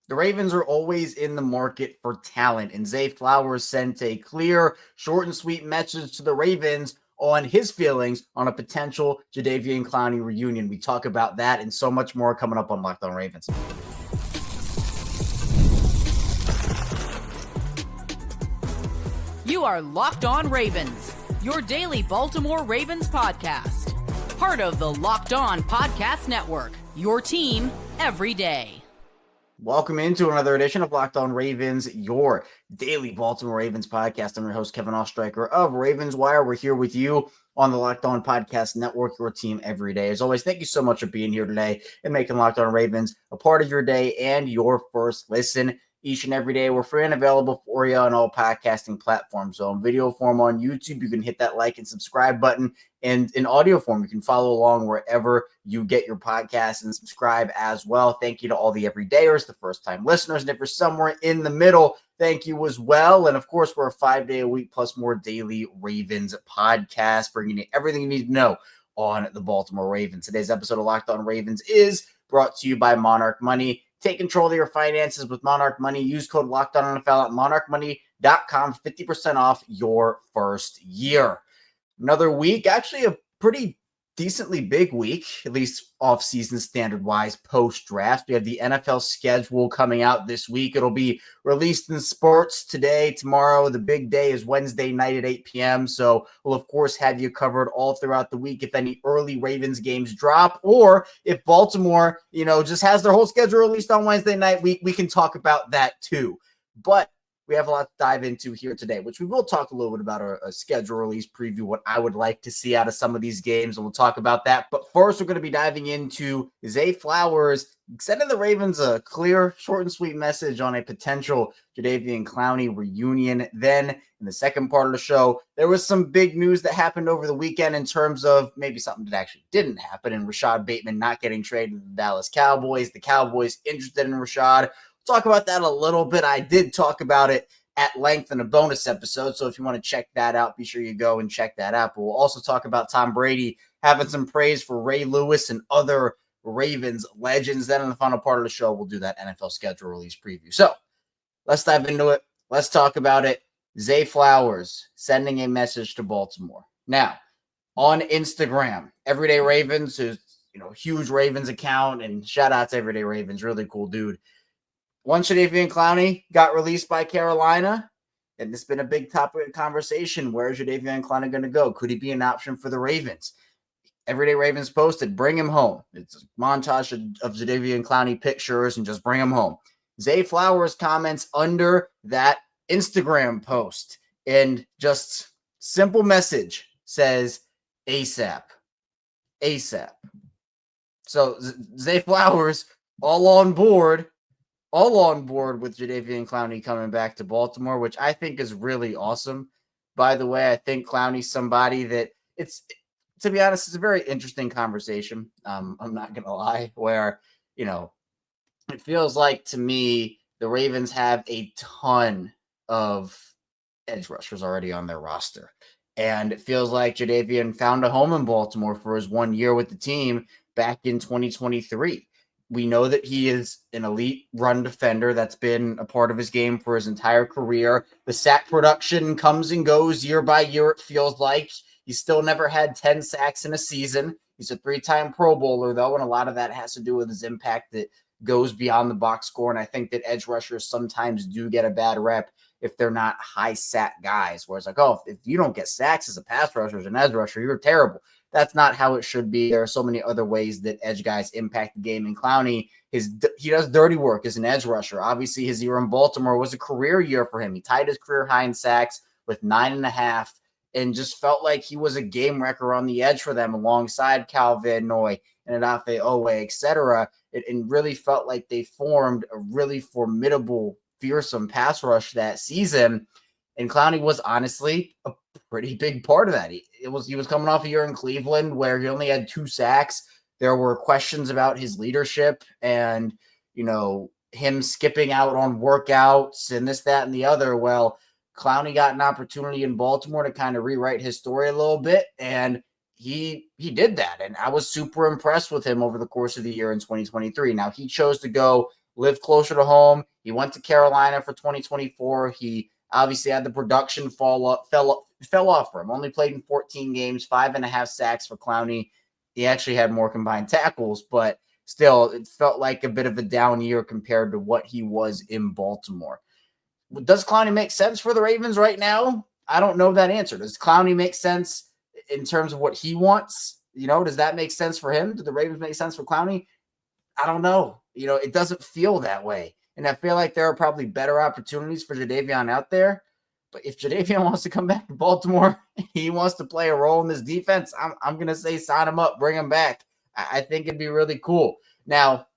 The Ravens are always in the market for talent, and Zay Flowers sent a clear, short and sweet message to the Ravens on his feelings on a potential Jadeveon Clowney reunion. We talk about that and so much more coming up on Locked On Ravens. You are Locked On Ravens, your daily Baltimore Ravens podcast. Part of the Locked On Podcast Network, your team every day. Welcome into another edition of Locked On Ravens, your daily Baltimore Ravens podcast. I'm your host, Kevin Oestreicher of Ravens Wire. We're here with you on the Locked On Podcast Network, your team every day. As always, thank you so much for being here today and making Locked On Ravens a part of your day and your first listen each and every day. We're free and available for you on all podcasting platforms. So in video form on YouTube, you can hit that like and subscribe button. And in audio form, you can follow along wherever you get your podcasts and subscribe as well. Thank you to all the everydayers, the first-time listeners, and if you're somewhere in the middle, thank you as well. And of course, we're a 5-day-a-week plus more daily Ravens podcast, bringing you everything you need to know on the Baltimore Ravens. Today's episode of Locked On Ravens is brought to you by Monarch Money. Take control of your finances with Monarch Money. Use code LOCKEDONNFL at monarchmoney.com, 50% off your first year. Another week, actually a pretty decently big week, at least off-season standard-wise, post-draft. We have the NFL schedule coming out this week. It'll be released in sports today, tomorrow. The big day is Wednesday night at 8 p.m., so we'll, of course, have you covered all throughout the week if any early Ravens games drop, or if Baltimore, just has their whole schedule released on Wednesday night, we can talk about that too. But we have a lot to dive into here today, which we will talk a little bit about a schedule release preview, what I would like to see out of some of these games, and we'll talk about that. But first, we're going to be diving into Zay Flowers sending the Ravens a clear, short and sweet message on a potential Jadeveon Clowney reunion. Then, in the second part of the show, there was some big news that happened over the weekend in terms of maybe something that actually didn't happen, and Rashod Bateman not getting traded to the Dallas Cowboys. The Cowboys interested in Rashod. Talk about that a little bit. I did talk about it at length in a bonus episode, so if you want to check that out, be sure you go and check that out. But we'll also talk about Tom Brady having some praise for Ray Lewis and other Ravens legends. Then in the final part of the show, we'll do that NFL schedule release preview. So let's dive into it. Let's talk about it. Zay Flowers sending a message to Baltimore. Now, on Instagram, Everyday Ravens, who's huge Ravens account, and shout out to Everyday Ravens, really cool dude. Once Jadeveon Clowney got released by Carolina, and it's been a big topic of conversation, where is Jadeveon Clowney going to go? Could he be an option for the Ravens? Everyday Ravens posted, bring him home. It's a montage of Jadeveon Clowney pictures and just bring him home. Zay Flowers comments under that Instagram post and just simple message says ASAP. ASAP. So Zay Flowers all on board with Jadeveon Clowney coming back to Baltimore, which I think is really awesome. By the way, I think Clowney's somebody that to be honest, it's a very interesting conversation. I'm not going to lie, where, it feels like to me, the Ravens have a ton of edge rushers already on their roster. And it feels like Jadeveon found a home in Baltimore for his 1 year with the team back in 2023. We know that he is an elite run defender that's been a part of his game for his entire career. The sack production comes and goes year by year, it feels like. He still never had 10 sacks in a season. He's a 3-time Pro Bowler, though, and a lot of that has to do with his impact that goes beyond the box score. And I think that edge rushers sometimes do get a bad rep if they're not high sack guys, where it's like, oh, if you don't get sacks as a pass rusher, as an edge rusher, you're terrible. That's not how it should be. There are so many other ways that edge guys impact the game. And Clowney, he does dirty work as an edge rusher. Obviously, his year in Baltimore was a career year for him. He tied his career high in sacks with 9.5 and just felt like he was a game wrecker on the edge for them alongside Cal Van Noy and Odafe Owe, etc. And really felt like they formed a really formidable, fearsome pass rush that season. And Clowney was honestly a pretty big part of that. He was coming off a year in Cleveland where he only had 2 sacks. There were questions about his leadership and, him skipping out on workouts and this, that, and the other. Well, Clowney got an opportunity in Baltimore to kind of rewrite his story a little bit, and he did that. And I was super impressed with him over the course of the year in 2023. Now, he chose to go live closer to home. He went to Carolina for 2024. He obviously had the production fell off for him. Only played in 14 games, 5.5 sacks for Clowney. He actually had more combined tackles, but still, it felt like a bit of a down year compared to what he was in Baltimore. Does Clowney make sense for the Ravens right now? I don't know that answer. Does Clowney make sense in terms of what he wants? Does that make sense for him? Do the Ravens make sense for Clowney? I don't know. It doesn't feel that way. And I feel like there are probably better opportunities for Jadeveon out there. But if Jadeveon wants to come back to Baltimore, he wants to play a role in this defense, I'm going to say sign him up, bring him back. I think it'd be really cool. Now,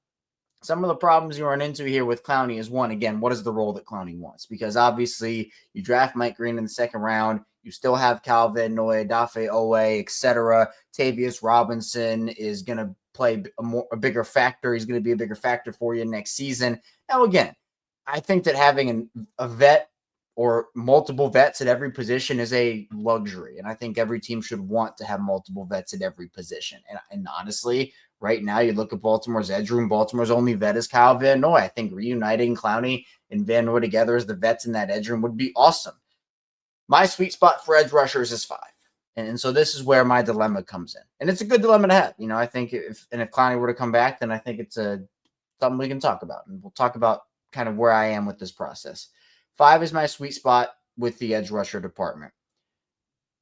some of the problems you run into here with Clowney is, one, again, what is the role that Clowney wants? Because obviously you draft Mike Green in the second round. You still have Calvin Noy, Dafe Owe, etc. Tavius Robinson is going to play a bigger factor. He's going to be a bigger factor for you next season. Now, again, I think that having a vet or multiple vets at every position is a luxury. And I think every team should want to have multiple vets at every position. And honestly, right now, you look at Baltimore's edge room. Baltimore's only vet is Kyle Van Noy. I think reuniting Clowney and Van Noy together as the vets in that edge room would be awesome. My sweet spot for edge rushers is 5. And so this is where my dilemma comes in. And it's a good dilemma to have. I think if Clowney were to come back, then I think it's something we can talk about. And we'll talk about kind of where I am with this process. 5 is my sweet spot with the edge rusher department.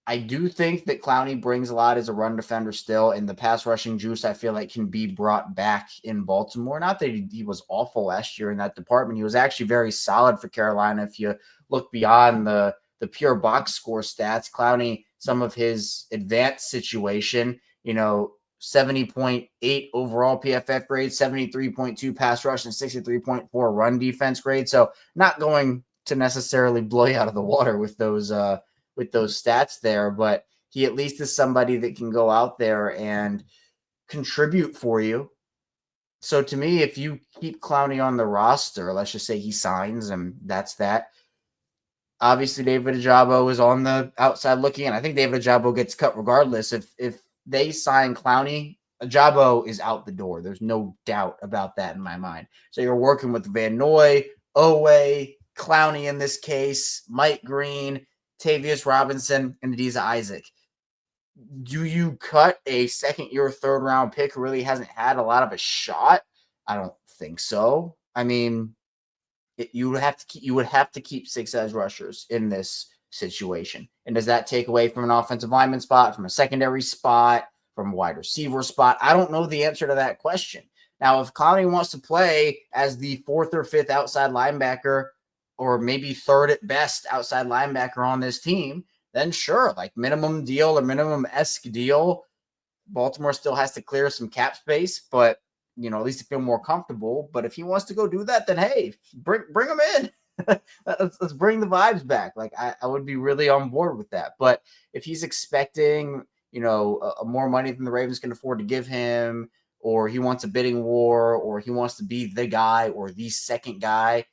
I do think that Clowney brings a lot as a run defender still, and the pass rushing juice I feel like can be brought back in Baltimore. Not that he was awful last year in that department. He was actually very solid for Carolina. If you look beyond the pure box score stats, Clowney, some of his advanced situation, 70.8 overall PFF grade, 73.2 pass rush, and 63.4 run defense grade. So not going to necessarily blow you out of the water with those stats there, but he at least is somebody that can go out there and contribute for you. So to me, if you keep Clowney on the roster, let's just say he signs and that's that. Obviously, David Ojabo is on the outside looking in. I think David Ojabo gets cut regardless. If they sign Clowney, Ojabo is out the door. There's no doubt about that in my mind. So you're working with Van Noy, Owe, Clowney in this case, Mike Green, Tavius Robinson, and Adisa Isaac. Do you cut a second-year, third-round pick who really hasn't had a lot of a shot? I don't think so. I mean, you would have to keep 6 edge rushers in this situation. And does that take away from an offensive lineman spot, from a secondary spot, from a wide receiver spot? I don't know the answer to that question. Now, if Clowney wants to play as the 4th or 5th outside linebacker, or maybe 3rd at best outside linebacker on this team, then sure, like minimum deal or minimum-esque deal. Baltimore still has to clear some cap space, but at least to feel more comfortable. But if he wants to go do that, then hey, bring him in. let's bring the vibes back. Like I would be really on board with that. But if he's expecting, more money than the Ravens can afford to give him, or he wants a bidding war, or he wants to be the guy or the second guy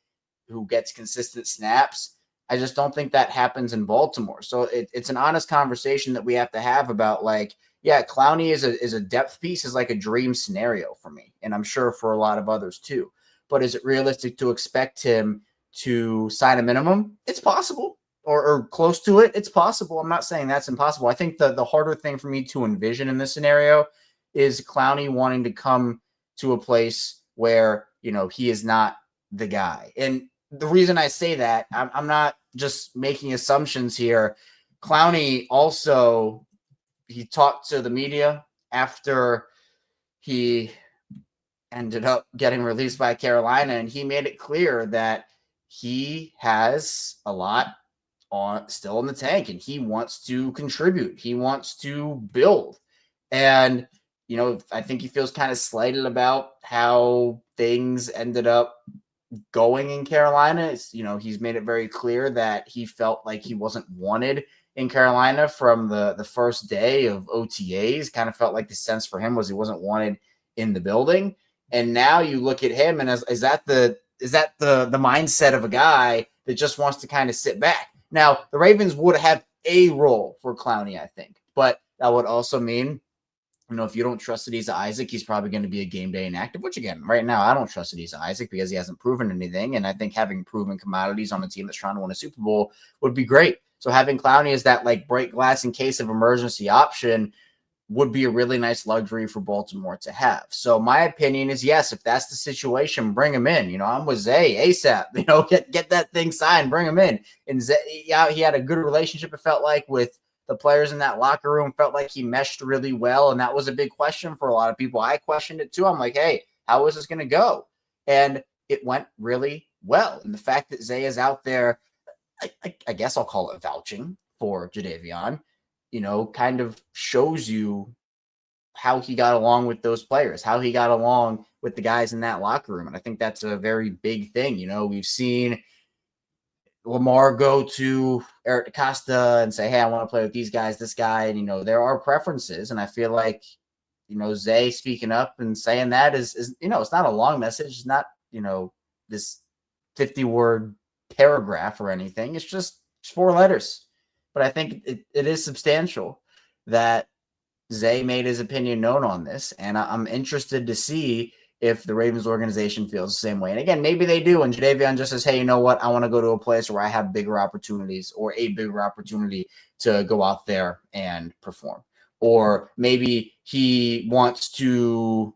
who gets consistent snaps, I just don't think that happens in Baltimore. So it's an honest conversation that we have to have about, like, yeah, Clowney is a depth piece, is like a dream scenario for me, and I'm sure for a lot of others too. But is it realistic to expect him to sign a minimum? It's possible, or close to it. It's possible. I'm not saying that's impossible. I think the harder thing for me to envision in this scenario is Clowney wanting to come to a place where, he is not the guy. And the reason I say that, I'm not just making assumptions here. Clowney also, he talked to the media after he ended up getting released by Carolina, and he made it clear that he has a lot still in the tank, and he wants to contribute. He wants to build. And, I think he feels kind of slighted about how things ended up going in Carolina. He's made it very clear that he felt like he wasn't wanted in Carolina from the first day of OTAs. Kind of felt like the sense for him was he wasn't wanted in the building. And now you look at him, and is that the mindset of a guy that just wants to kind of sit back? Now, the Ravens would have a role for Clowney, I think, but that would also mean if you don't trust Adisa Isaac, he's probably going to be a game day inactive, which again, right now, I don't trust Adisa Isaac because he hasn't proven anything. And I think having proven commodities on a team that's trying to win a Super Bowl would be great. So having Clowney as that like break glass in case of emergency option would be a really nice luxury for Baltimore to have. So my opinion is yes, if that's the situation, bring him in. I'm with Zay ASAP. Get that thing signed, bring him in. And Zay, yeah, he had a good relationship, it felt like, with the players in that locker room. Felt like he meshed really well, and that was a big question for a lot of people. I questioned it too. I'm like, hey, how is this going to go? And it went really well. And the fact that Zay is out there, I guess I'll call it vouching for Jadeveon, kind of shows you how he got along with those players, how he got along with the guys in that locker room. And I think that's a very big thing. We've seen Lamar go to Eric DaCosta and say, hey, I want to play with these guys, this guy. And, there are preferences. And I feel like, Zay speaking up and saying that is, it's not a long message. It's not, this 50-word paragraph or anything. It's just 4 letters. But I think it is substantial that Zay made his opinion known on this. And I'm interested to see if the Ravens organization feels the same way. And again, maybe they do. And Jadeveon just says, hey, you know what? I want to go to a place where I have bigger opportunities or a bigger opportunity to go out there and perform. Or maybe he wants to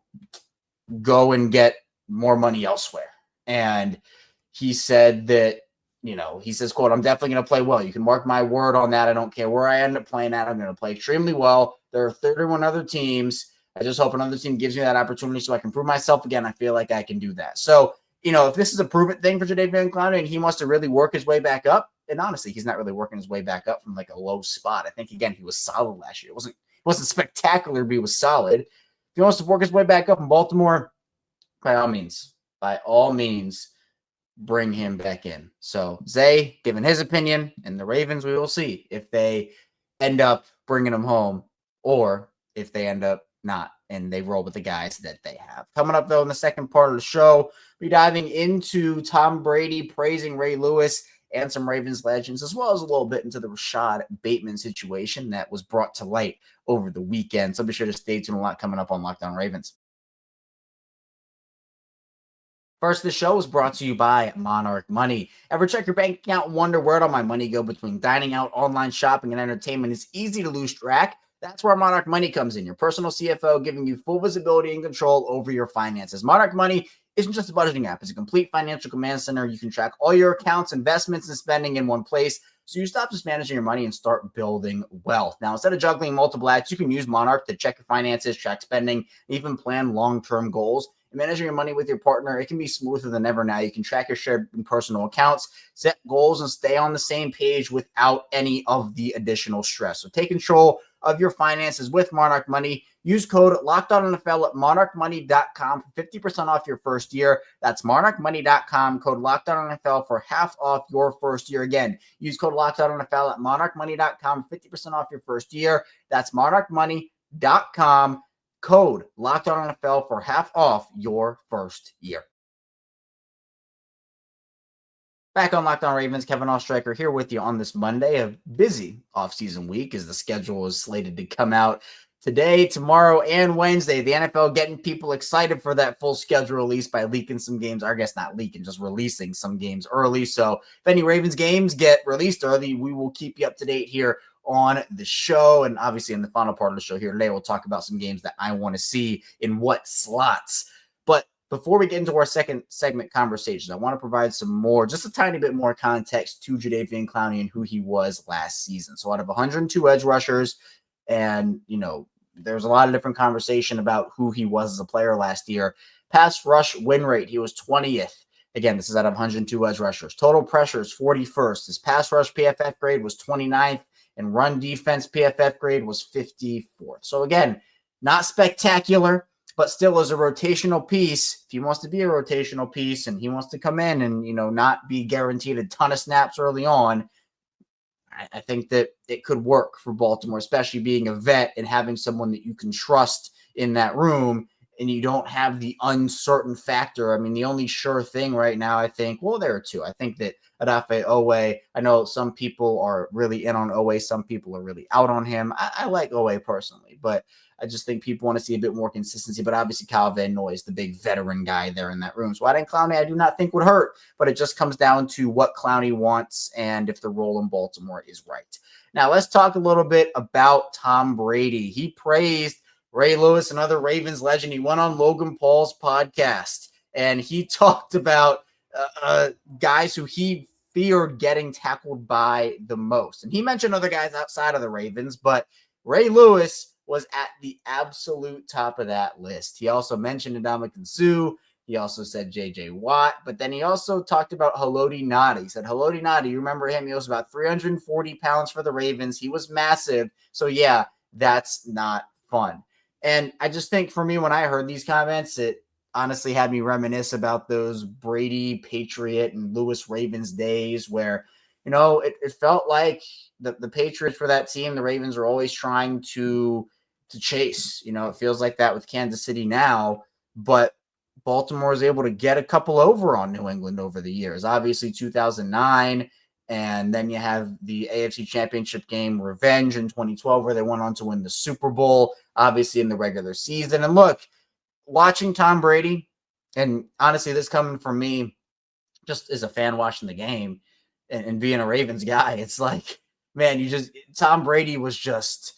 go and get more money elsewhere. And he said that, he says, quote, I'm definitely going to play well. You can mark my word on that. I don't care where I end up playing at. I'm going to play extremely well. There are 31 other teams. I just hope another team gives me that opportunity so I can prove myself again. I feel like I can do that. So, if this is a proven thing for Jadeveon Clowney and he wants to really work his way back up, and honestly, he's not really working his way back up from like a low spot. I think, again, he was solid last year. It wasn't spectacular, but he was solid. If he wants to work his way back up in Baltimore, by all means, bring him back in. So Zay giving his opinion, and the Ravens, we will see if they end up bringing him home or if they end up not and they roll with the guys that they have. Coming up, though, in the second part of the show, we're diving into Tom Brady praising Ray Lewis and some Ravens legends, as well as a little bit into the Rashod Bateman situation that was brought to light over the weekend. So be sure to stay tuned. A lot coming up on Locked On Ravens. First, the show is brought to you by Monarch Money. Ever check your bank account and wonder where'd all my money go between dining out, online shopping, and entertainment? It's easy to lose track. That's where Monarch Money comes in, your personal CFO, giving you full visibility and control over your finances. Monarch Money isn't just a budgeting app. It's a complete financial command center. You can track all your accounts, investments, and spending in one place, so you stop just managing your money and start building wealth. Now, instead of juggling multiple apps, you can use Monarch to check your finances, track spending, even plan long-term goals. And managing your money with your partner, it can be smoother than ever now. You can track your shared and personal accounts, set goals, and stay on the same page without any of the additional stress. So take control of your finances with Monarch Money. Use code LOCKEDONNFL at monarchmoney.com for 50% off your first year. That's monarchmoney.com, code LOCKEDONNFL for half off your first year. Again, use code LOCKEDONNFL at monarchmoney.com for 50% off your first year. That's monarchmoney.com. Code Locked On NFL for half off your first year. Back on Locked On Ravens, Kevin Oestreicher here with you on this Monday, a busy offseason week as the schedule is slated to come out today, tomorrow, and Wednesday. The NFL getting people excited for that full schedule release by leaking some games, or I guess not leaking, just releasing some games early. So if any Ravens games get released early, we will keep you up to date here on the show. And obviously in the final part of the show here today, we'll talk about some games that I want to see in what slots. But before we get into our second segment conversations, I want to provide just a tiny bit more context to Jadeveon Clowney and who he was last season. So out of 102 edge rushers, and, there's a lot of different conversation about who he was as a player last year. Pass rush win rate, he was 20th. Again, this is out of 102 edge rushers. Total pressures, 41st. His pass rush PFF grade was 29th. And run defense PFF grade was 54th. So again, not spectacular, but still as a rotational piece. If he wants to be a rotational piece and he wants to come in and, not be guaranteed a ton of snaps early on, I think that it could work for Baltimore, especially being a vet and having someone that you can trust in that room. And you don't have the uncertain factor. I mean, the only sure thing right now, I think, well, there are two. I think that Odafe Owe, I know some people are really in on Owe. Some people are really out on him. I like Owe personally, but I just think people want to see a bit more consistency, but obviously Kyle Van Noy is the big veteran guy there in that room. So adding Clowney, I do not think would hurt, but it just comes down to what Clowney wants and if the role in Baltimore is right. Now let's talk a little bit about Tom Brady. He praised Ray Lewis, another Ravens legend. He went on Logan Paul's podcast and he talked about guys who he feared getting tackled by the most. And he mentioned other guys outside of the Ravens, but Ray Lewis was at the absolute top of that list. He also mentioned Ndamukong Suh. He also said J.J. Watt, but then he also talked about Haloti Ngata. He said, Haloti Ngata, you remember him? He was about 340 pounds for the Ravens. He was massive. So, yeah, that's not fun. And I just think for me, when I heard these comments, it honestly had me reminisce about those Brady, Patriot, and Lewis Ravens days where, you know, it felt like the Patriots for that team, the Ravens are always trying to chase. You know, it feels like that with Kansas City now, but Baltimore is able to get a couple over on New England over the years. Obviously, 2009, and then you have the AFC Championship game revenge in 2012 where they went on to win the Super Bowl, obviously in the regular season. And look, watching Tom Brady, and honestly, this coming from me just as a fan watching the game and being a Ravens guy, it's like, man, Tom Brady was just,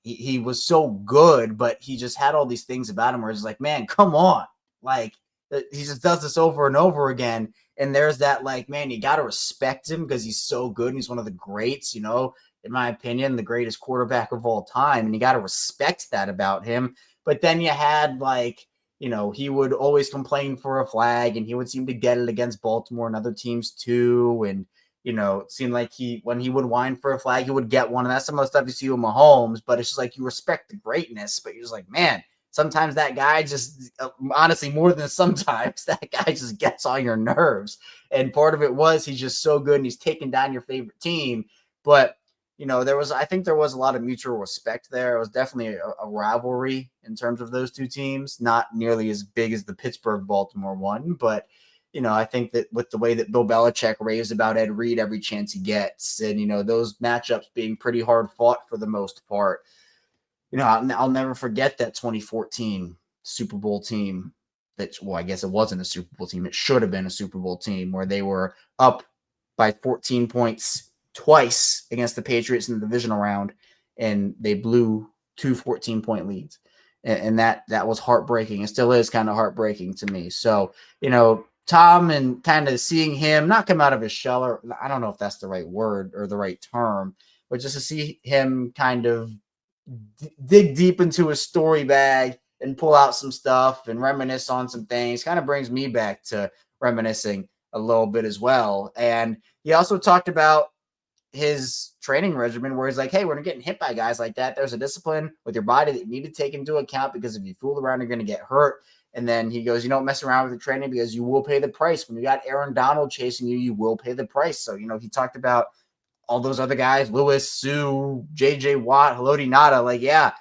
he was so good, but he just had all these things about him where it's like, man, come on. Like, he just does this over and over again. And there's that, like, man, you got to respect him because he's so good. And he's one of the greats, you know, in my opinion, the greatest quarterback of all time. And you got to respect that about him. But then you had, like, you know, he would always complain for a flag and he would seem to get it against Baltimore and other teams too. And, you know, it seemed like when he would whine for a flag, he would get one. And that's some of the stuff you see with Mahomes. But it's just like you respect the greatness, but you're just like, man, sometimes that guy just, honestly, more than sometimes, that guy just gets on your nerves. And part of it was he's just so good and he's taking down your favorite team. But, you know, I think there was a lot of mutual respect there. It was definitely a rivalry in terms of those two teams, not nearly as big as the Pittsburgh-Baltimore one. But, you know, I think that with the way that Bill Belichick raves about Ed Reed every chance he gets, and, you know, those matchups being pretty hard fought for the most part, you know, I'll never forget that 2014 Super Bowl team I guess it wasn't a Super Bowl team. It should have been a Super Bowl team where they were up by 14 points twice against the Patriots in the divisional round, and they blew 2 14-point leads. And that was heartbreaking. It still is kind of heartbreaking to me. So, you know, Tom and kind of seeing him not come out of his shell, or I don't know if that's the right word or the right term, but just to see him kind of dig deep into his story bag and pull out some stuff and reminisce on some things kind of brings me back to reminiscing a little bit as well. And he also talked about his training regimen where he's like, hey, when you're getting hit by guys like that, there's a discipline with your body that you need to take into account because if you fool around, you're going to get hurt. And then he goes, you don't mess around with the training because you will pay the price. When you got Aaron Donald chasing you, you will pay the price. So, you know, he talked about all those other guys, Lewis, Sue, J.J. Watt, Haloti Ngata, like, yeah,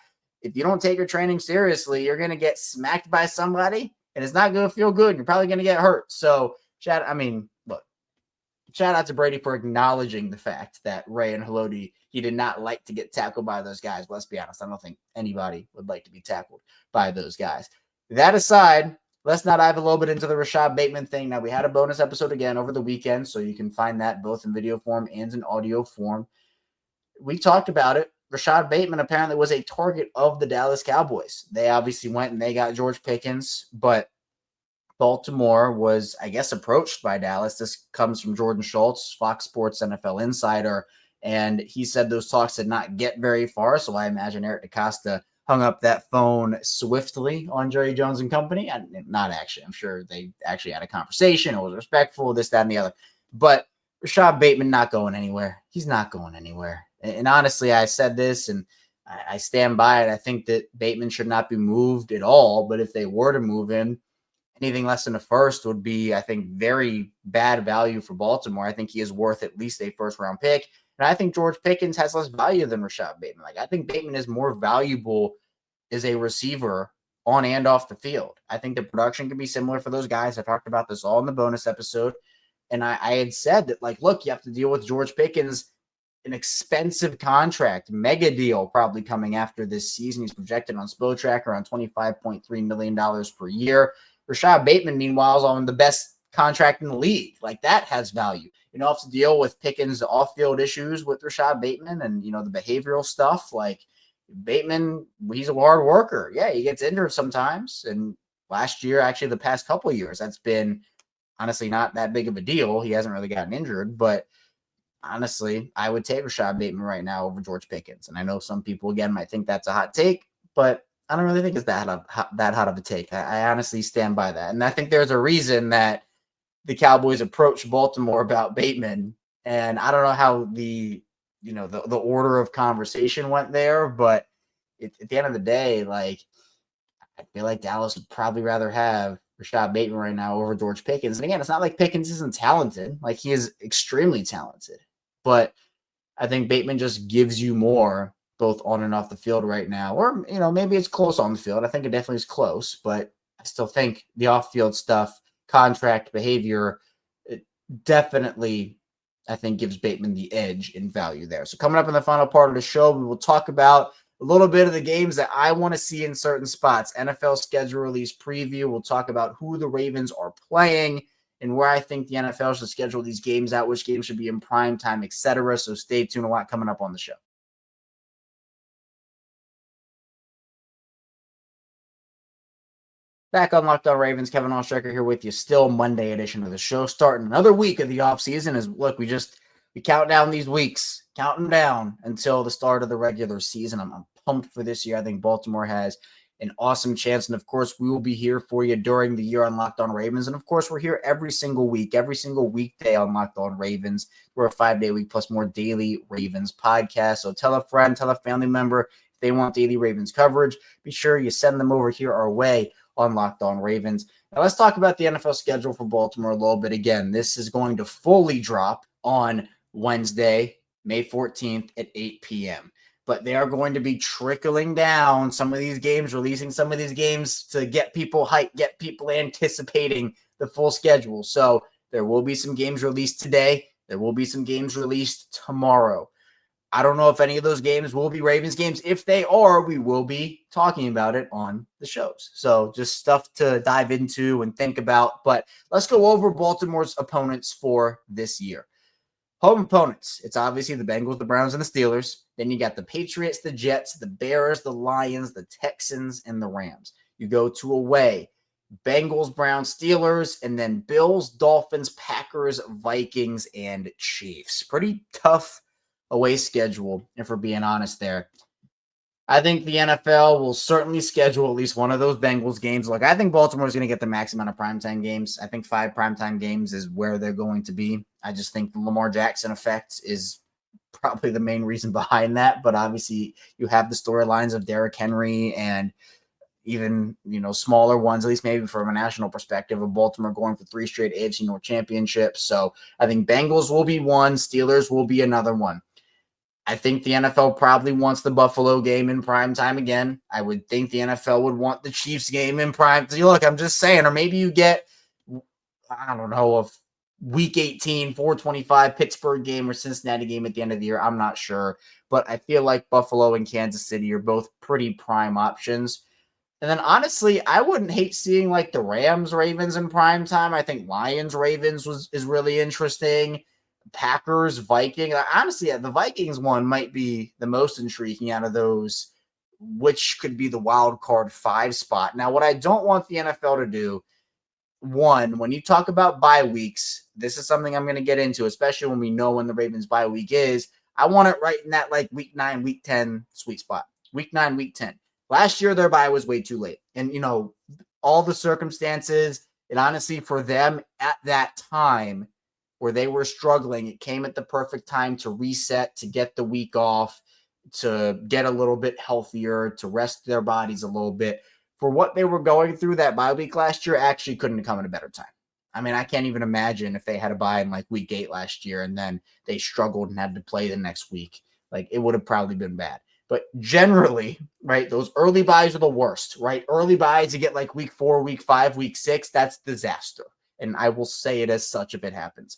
if you don't take your training seriously, you're going to get smacked by somebody, and it's not going to feel good. You're probably going to get hurt. So, shout out to Brady for acknowledging the fact that Ray and Haloti, he did not like to get tackled by those guys. Let's be honest. I don't think anybody would like to be tackled by those guys. That aside, let's not dive a little bit into the Rashod Bateman thing. Now, we had a bonus episode again over the weekend, so you can find that both in video form and in audio form. We talked about it. Rashod Bateman apparently was a target of the Dallas Cowboys. They obviously went and they got George Pickens, but Baltimore was, I guess, approached by Dallas. This comes from Jordan Schultz, Fox Sports NFL insider, and he said those talks did not get very far, so I imagine Eric DeCosta hung up that phone swiftly on Jerry Jones and company. And not actually. I'm sure they actually had a conversation. It was respectful, this, that, and the other. But Rashod Bateman not going anywhere. He's not going anywhere. And honestly, I said this, and I stand by it. I think that Bateman should not be moved at all. But if they were to move him, anything less than a first would be, I think, very bad value for Baltimore. I think he is worth at least a first-round pick. And I think George Pickens has less value than Rashod Bateman. Like, I think Bateman is more valuable as a receiver on and off the field. I think the production can be similar for those guys. I talked about this all in the bonus episode. And I had said that, like, look, you have to deal with George Pickens an expensive contract, mega deal probably coming after this season. He's projected on Spotrac around $25.3 million per year. Rashod Bateman, meanwhile, is on the best contract in the league. Like, that has value. You don't have to deal with Pickens' off-field issues with Rashod Bateman and, the behavioral stuff. Like, Bateman, he's a hard worker. Yeah, he gets injured sometimes. And last year, actually the past couple of years, that's been honestly not that big of a deal. He hasn't really gotten injured. But honestly, I would take Rashod Bateman right now over George Pickens. And I know some people, again, might think that's a hot take, but I don't really think it's that hot of a take. I honestly stand by that. And I think there's a reason that the Cowboys approached Baltimore about Bateman. And I don't know how the order of conversation went there, but at the end of the day, like, I feel like Dallas would probably rather have Rashod Bateman right now over George Pickens. And again, it's not like Pickens isn't talented. Like, he is extremely talented. But I think Bateman just gives you more both on and off the field right now. Or, maybe it's close on the field. I think it definitely is close. But I still think the off-field stuff, contract, behavior, it definitely, I think, gives Bateman the edge in value there. So coming up in the final part of the show, we will talk about a little bit of the games that I want to see in certain spots. NFL schedule release preview. We'll talk about who the Ravens are playing and where I think the NFL should schedule these games out, which games should be in prime time, etc. So stay tuned. A lot coming up on the show. Back on Locked On Ravens, Kevin Oestreicher here with you. Still Monday edition of the show, starting another week of the offseason. As look, we count down these weeks, counting down until the start of the regular season. I'm pumped for this year. I think Baltimore has an awesome chance. And of course, we will be here for you during the year on Locked On Ravens. And of course, we're here every single week, every single weekday on Locked On Ravens. We're a 5-day week plus more daily Ravens podcast. So tell a friend, tell a family member if they want daily Ravens coverage. Be sure you send them over here our way on Locked On Ravens. Now let's talk about the NFL schedule for Baltimore a little bit. Again, this is going to fully drop on Wednesday, May 14th at 8 p.m. But they are going to be trickling down some of these games, releasing some of these games to get people hyped, get people anticipating the full schedule. So there will be some games released today. There will be some games released tomorrow. I don't know if any of those games will be Ravens games. If they are, we will be talking about it on the shows. So just stuff to dive into and think about. But let's go over Baltimore's opponents for this year. Home opponents, it's obviously the Bengals, the Browns, and the Steelers. Then you got the Patriots, the Jets, the Bears, the Lions, the Texans, and the Rams. You go to away, Bengals, Browns, Steelers, and then Bills, Dolphins, Packers, Vikings, and Chiefs. Pretty tough away schedule, if we're being honest there. I think the NFL will certainly schedule at least one of those Bengals games. Look, I think Baltimore is going to get the max amount of primetime games. I think 5 primetime games is where they're going to be. I just think the Lamar Jackson effect is probably the main reason behind that. But obviously, you have the storylines of Derrick Henry and even, smaller ones, at least maybe from a national perspective, of Baltimore going for 3 straight AFC North championships. So I think Bengals will be one. Steelers will be another one. I think the NFL probably wants the Buffalo game in prime time again. I would think the NFL would want the Chiefs game in prime. Look, I'm just saying, or maybe you get, I don't know, a week 18, 425 Pittsburgh game or Cincinnati game at the end of the year. I'm not sure. But I feel like Buffalo and Kansas City are both pretty prime options. And then honestly, I wouldn't hate seeing like the Rams Ravens in prime time. I think Lions Ravens is really interesting. Packers, Vikings. Honestly, the Vikings one might be the most intriguing out of those, which could be the wild card 5 spot. Now, what I don't want the NFL to do, one, when you talk about bye weeks, this is something I'm going to get into, especially when we know when the Ravens bye week is. I want it right in that like week 9, week 10 sweet spot. Week 9, week 10. Last year, their bye was way too late. And, all the circumstances, and honestly, for them at that time, where they were struggling, it came at the perfect time to reset, to get the week off, to get a little bit healthier, to rest their bodies a little bit. For what they were going through, that bye week last year actually couldn't have come at a better time. I mean, I can't even imagine if they had a bye in like week 8 last year and then they struggled and had to play the next week. Like, it would have probably been bad. But generally, right, those early buys are the worst, right? Early buys, you get like week 4, week 5, week 6, that's disaster. And I will say it as such if it happens.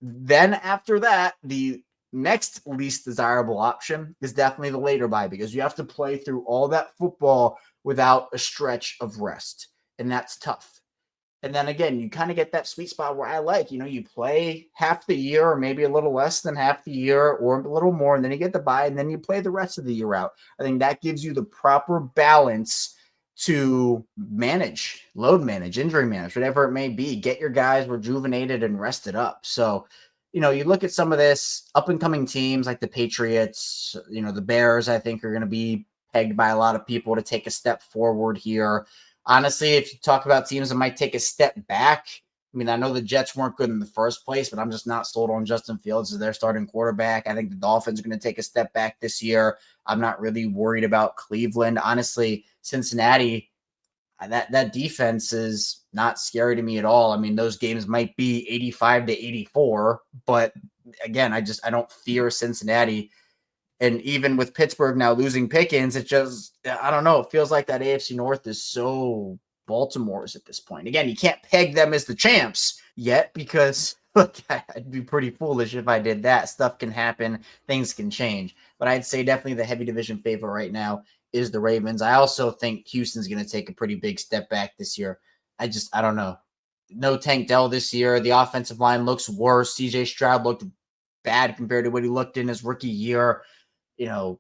Then after that, the next least desirable option is definitely the later bye, because you have to play through all that football without a stretch of rest, and that's tough. And then again, you kind of get that sweet spot where I like, you play half the year or maybe a little less than half the year or a little more, and then you get the bye, and then you play the rest of the year out. I think that gives you the proper balance to load manage, injury manage, whatever it may be. Get your guys rejuvenated and rested up. So, you look at some of this up-and-coming teams like the Patriots, the Bears, I think are going to be pegged by a lot of people to take a step forward here. Honestly, if you talk about teams that might take a step back, I know the Jets weren't good in the first place, but I'm just not sold on Justin Fields as their starting quarterback. I think the Dolphins are going to take a step back this year. I'm not really worried about Cleveland. Honestly, Cincinnati, that defense is not scary to me at all. Those games might be 85-84, but again, I don't fear Cincinnati. And even with Pittsburgh now losing Pickens, it just, I don't know. It feels like that AFC North is so Baltimore's at this point. Again, you can't peg them as the champs yet because, look, I'd be pretty foolish if I did that. Stuff can happen. Things can change. But I'd say definitely the heavy division favorite right now is the Ravens. I also think Houston's going to take a pretty big step back this year. I don't know. No Tank Dell this year. The offensive line looks worse. CJ Stroud looked bad compared to what he looked in his rookie year. They're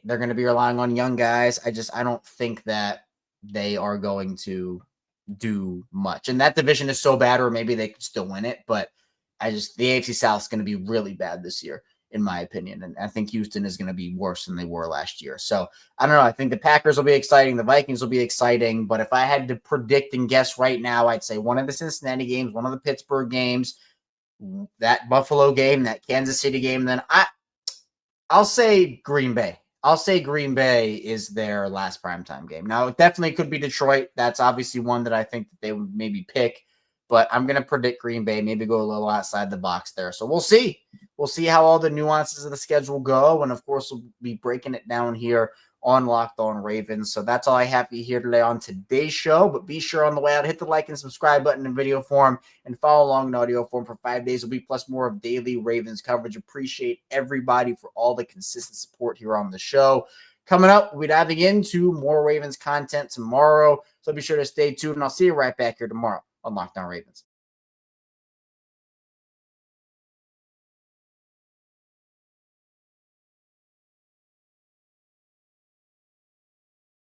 going to be relying on young guys. I don't think that they are going to do much. And that division is so bad, or maybe they could still win it. But the AFC South is going to be really bad this year, in my opinion. And I think Houston is going to be worse than they were last year. So I don't know. I think the Packers will be exciting. The Vikings will be exciting. But if I had to predict and guess right now, I'd say one of the Cincinnati games, one of the Pittsburgh games, that Buffalo game, that Kansas City game. Then I'll say Green Bay. I'll say Green Bay is their last primetime game. Now, it definitely could be Detroit. That's obviously one that I think that they would maybe pick. But I'm going to predict Green Bay, maybe go a little outside the box there. So we'll see. We'll see how all the nuances of the schedule go. And, of course, we'll be breaking it down here on Locked On Ravens. So that's all I have for you here today on today's show. But be sure on the way out, hit the like and subscribe button in video form and follow along in audio form for 5 days a week, plus more of daily Ravens coverage. Appreciate everybody for all the consistent support here on the show. Coming up, we'll be diving into more Ravens content tomorrow. So be sure to stay tuned, and I'll see you right back here tomorrow on Locked On Ravens.